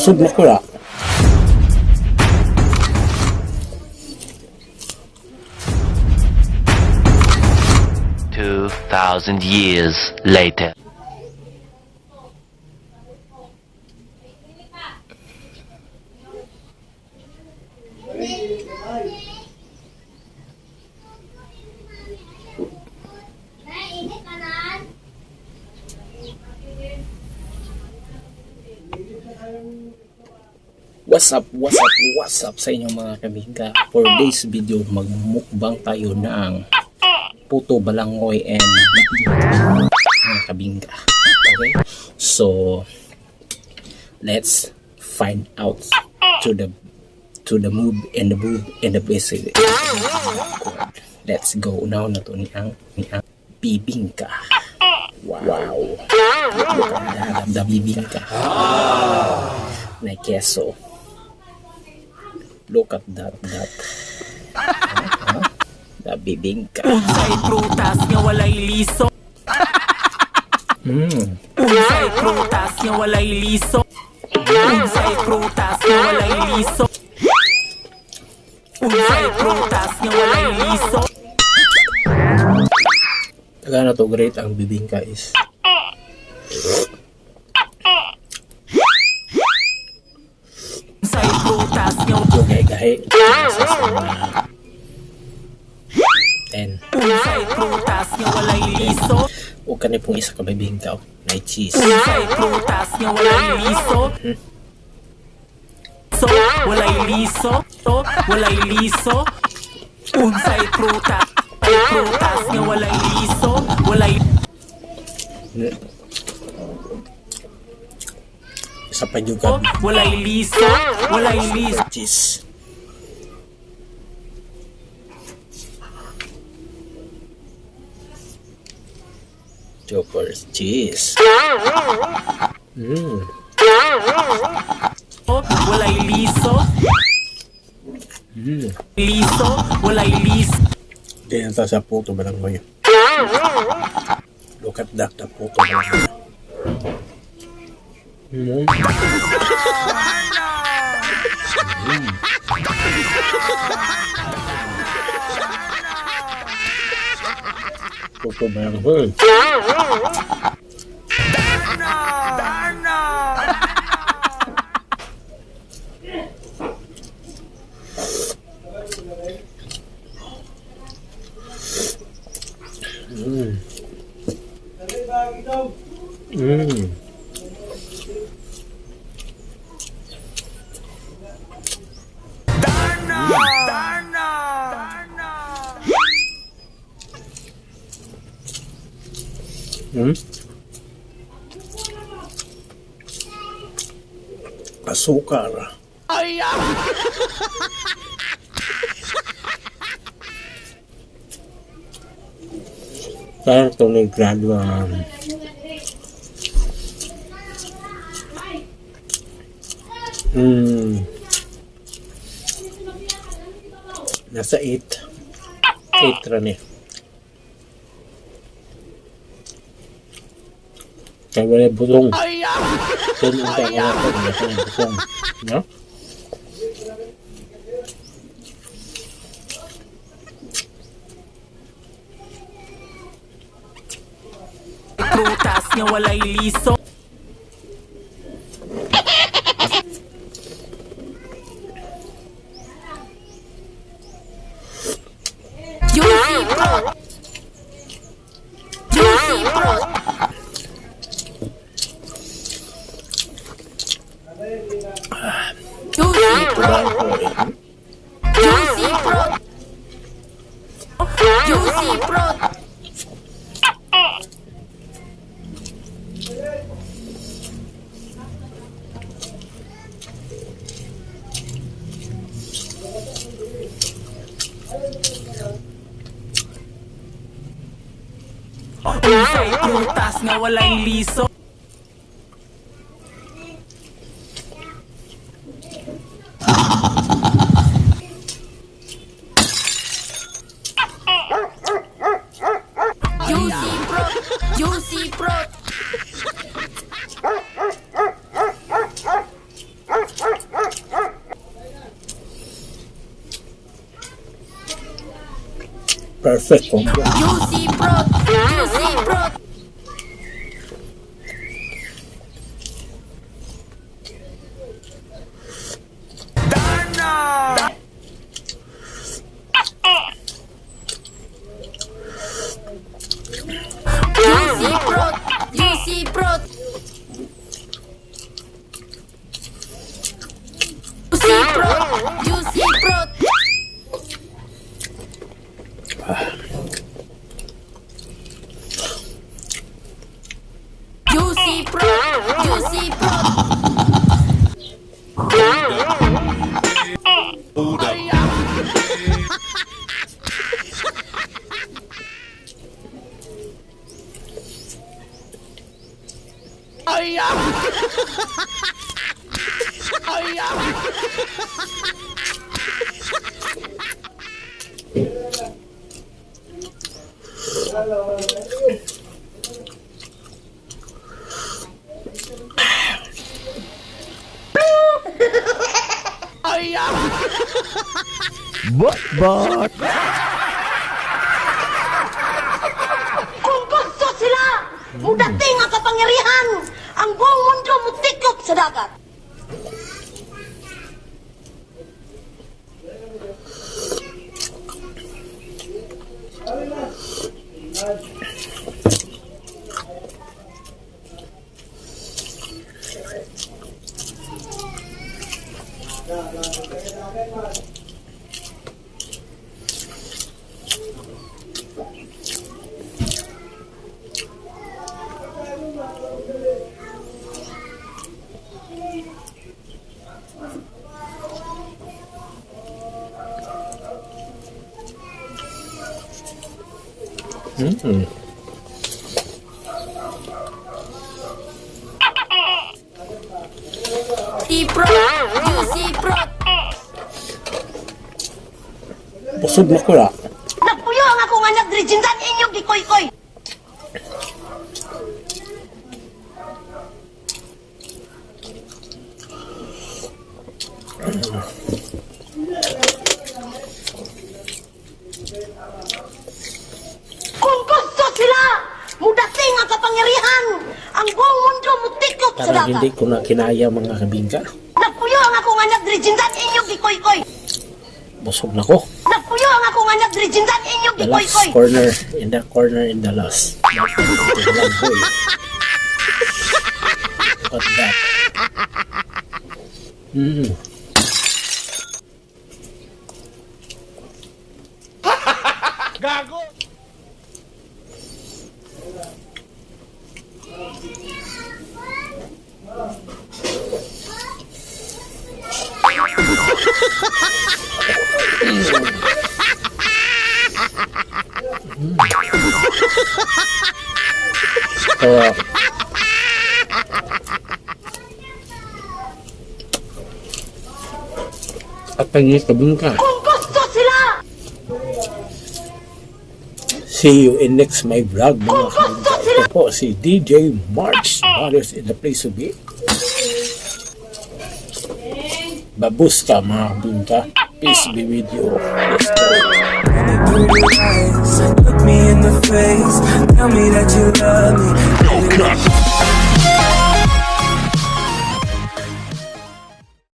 Busog na ko na. 2,000 years later. What's up sa inyong mga kabingka. For this video, magmukbang tayo ng puto, balanghoy, and bibingka mga kabingka. Okay? So, let's find out to the move and the basic. Let's go now na to ni ang bibingka. Wow. The bibingka. Na keso. Look at that. The bibingka. Unsay prutas nga walay liso. Unsay prutas nga walay liso. Unsay prutas nga walay liso. Unsay prutas nga walay liso. Taga na to great ang bibingka is. Unsay prutas nga Gahe. 10. Unsay prutas nga walay liso. O kanay pong isa ka bibingka o. May cheese. Unsay prutas nga walay liso. So, walay liso. Walay liso. Unsay prutas nga walay liso. Walay Isa pa juga. walay liso. Walay liso. Cheese. Choppers cheese. Walay liso. Liso. Walay liso. Ganyan ta sa puto balanghoy. Look at that, the puto balanghoy. Puto balanghoy. Asukar. Kaya ito nag-graduate. Nasa 8 rani. Kaya wala butong. Kaya nunta ko na ito. Wala butong. No? Prutas nga walay liso. Juicy fruit. Juicy fruit. Juicy fruit. Juicy fruit. Juicy fruit. Unsay prutas nga walay liso. Juicy fruit. Juicy fruit. perfect combo. Juicy fruit, juicy fruit. Juicy fruit, juicy fruit. Juicy fruit, juicy fruit. Juicy fruit, juicy fruit. Kung gusto sila, mudating ang kapangyarihan, ang buong mundo mutikot sa dagat. Juicy fruit, juicy fruit. Busog na ko la. Nagpuyo ang akong anak diri jindan inyong gikoy-koy. Kung gusto sila, mudating ang kapangyarihan, ang buong mundo mutikot sa Parang dagat. hindi ko na kinaya mga kabingka. Nagpuyo ang akong anak diri jindan inyong gikoy-koy. Busog na ko. Nagpuyo ang akong anak diri jindan inyong The last gikoy-koy. corner, in the corner in the last. Balanghoy. What that? At pangit kabingka. Kung gusto sila, See you in next my vlog mga kabingka. Ito po si DJ March. BARIOS in the place to be. Babusta mga kabingka. Peace be with you. Let's go. Look me in the face, tell me that you love me.